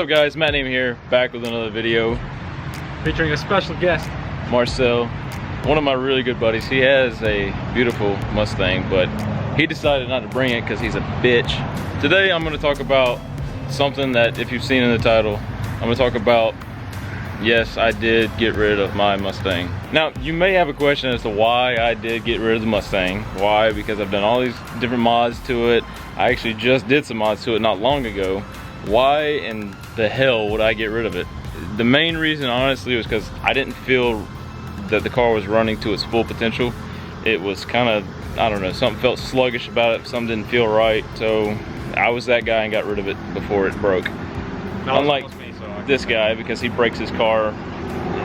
up guys, Matt Name here, back with another video. Featuring a special guest. Marcel, one of my really good buddies. He has a beautiful Mustang, but he decided not to bring it because he's a bitch. Today I'm going to talk about something that, if you've seen in the title, I'm going to talk about, yes, I did get rid of my Mustang. Now, you may have a question as to why I did get rid of the Mustang. Why? Because I've done all these different mods to it. I actually just did some mods to it not long ago. Why in the hell would I get rid of it? The main reason, honestly, was because I didn't feel that the car was running to its full potential. It was kind of, I don't know, something felt sluggish about it, something didn't feel right. So I was that guy and got rid of it before it broke. Unlike this guy, because he breaks his car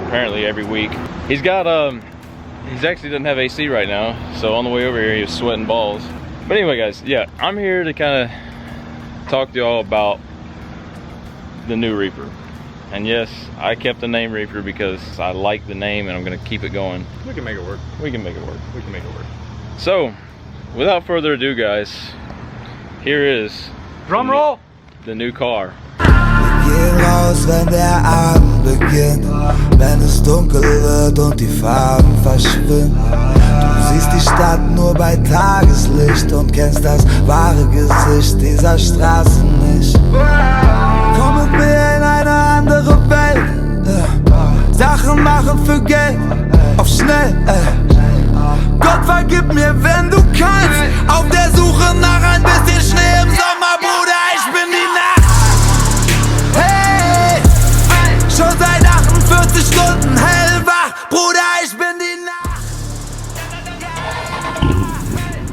apparently every week. He's got he's actually doesn't have AC right now, so on the way over here he was sweating balls. But anyway guys, yeah, I'm here to kind of talk to y'all about the new Reaper. And yes, I kept the name Reaper because I like the name and I'm gonna keep it going. We can make it work. We can make it work. We can make it work. So, without further ado guys, here is drum roll, the new car. Gehen raus, wenn der Abend beginnt, wenn es dunkel wird und die Farben verschwimmen. Du siehst die Stadt nur bei Tageslicht und kennst das wahre Gesicht dieser Straße nicht. Komm mit mir in eine andere Welt, Sachen machen für Geld, auf schnell. Gott vergib mir, wenn du kannst, auf der Suche nach ein bisschen Schnee im Sommer, Bruder, ich bin die Nacht. Hey, schon seit 48 Stunden hellwach, Bruder, ich bin die Nacht.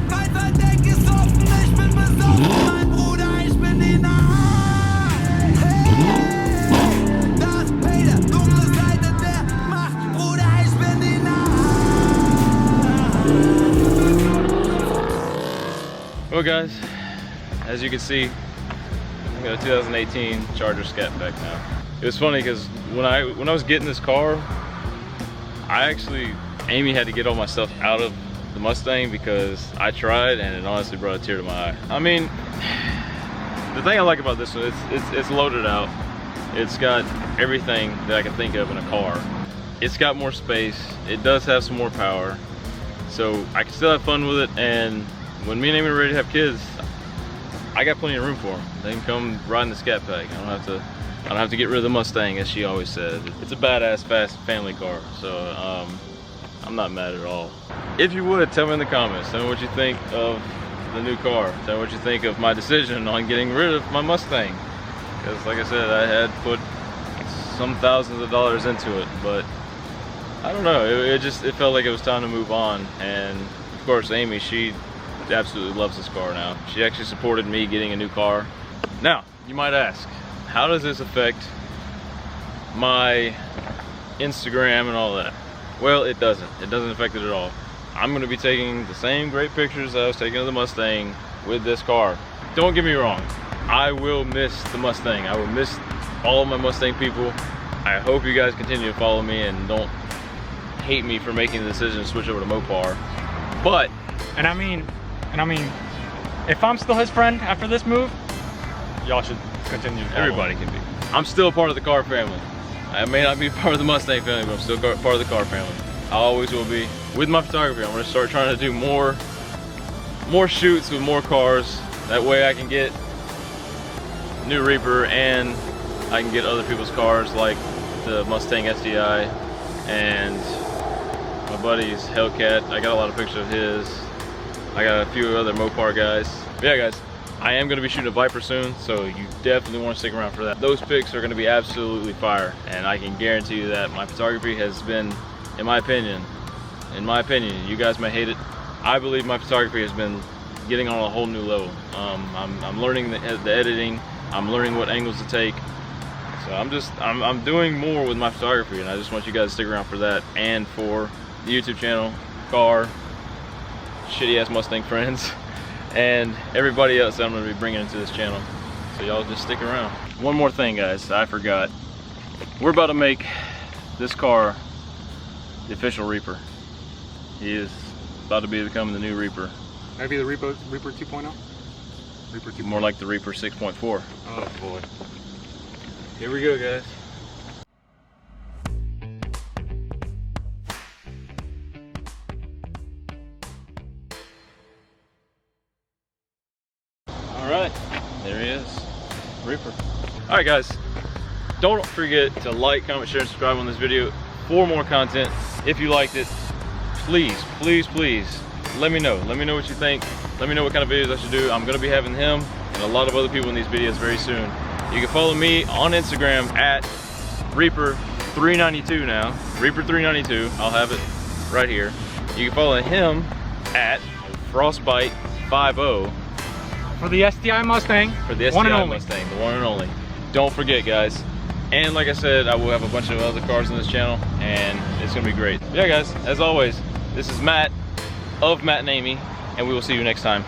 Mein Verdeck ist offen, ich bin besoffen, mein Bruder, ich bin die Nacht. Hey, das Peter, dunkle Seite der Macht, Bruder, ich bin die Nacht. Well guys, as you can see, I've got a 2018 Charger Scat Pack now. It was funny because when I was getting this car, Amy had to get all my stuff out of the Mustang because I tried and it honestly brought a tear to my eye. I mean, the thing I like about this one, it's loaded out. It's got everything that I can think of in a car. It's got more space. It does have some more power. So I can still have fun with it, and when me and Amy are ready to have kids, I got plenty of room for them. They can come ride in the Scat Pack. I don't have to get rid of the Mustang, as she always said. It's a badass, fast family car, so I'm not mad at all. If you would, tell me in the comments. Tell me what you think of the new car. Tell me what you think of my decision on getting rid of my Mustang. Because, like I said, I had put some thousands of dollars into it, but I don't know. It felt like it was time to move on. And of course, Amy, she absolutely loves this car now. She actually supported me getting a new car. Now, you might ask, how does this affect my Instagram and all that? Well, it doesn't. It doesn't affect it at all. I'm going to be taking the same great pictures that I was taking of the Mustang with this car. Don't get me wrong. I will miss the Mustang. I will miss all of my Mustang people. I hope you guys continue to follow me and don't hate me for making the decision to switch over to Mopar. But, and I mean, if I'm still his friend after this move, y'all should continue to follow. Everybody can be. I'm still part of the car family. I may not be part of the Mustang family, but I'm still part of the car family. I always will be. With my photography, I'm gonna start trying to do more shoots with more cars. That way I can get new Reaper and I can get other people's cars like the Mustang SDI and my buddy's Hellcat. I got a lot of pictures of his. I got a few other Mopar guys. But yeah guys, I am going to be shooting a Viper soon, so you definitely want to stick around for that. Those pics are going to be absolutely fire, and I can guarantee you that my photography has been, in my opinion, you guys may hate it, I believe my photography has been getting on a whole new level. I'm learning the editing, I'm learning what angles to take, so I'm doing more with my photography, and I just want you guys to stick around for that, and for the YouTube channel, car, shitty ass Mustang friends, and everybody else that I'm going to be bringing into this channel. So y'all just stick around. One more thing guys, I forgot. We're about to make this car the official Reaper. He is about to become the new Reaper. Maybe the Reaper 2.0? Reaper 2.0. More like the Reaper 6.4. Oh boy. Here we go, guys. All right, there he is, Reaper. All right, guys, don't forget to like, comment, share, and subscribe on this video for more content. If you liked it, please, please, please, let me know. Let me know what you think. Let me know what kind of videos I should do. I'm gonna be having him and a lot of other people in these videos very soon. You can follow me on Instagram at Reaper392 now. Reaper392, I'll have it right here. You can follow him at Frostbite50 For the STI Mustang. for the STI Mustang, the one and only. Don't forget, guys. And like I said, I will have a bunch of other cars on this channel, and it's gonna be great. Yeah, guys, as always, this is Matt of Matt and Amy, and we will see you next time.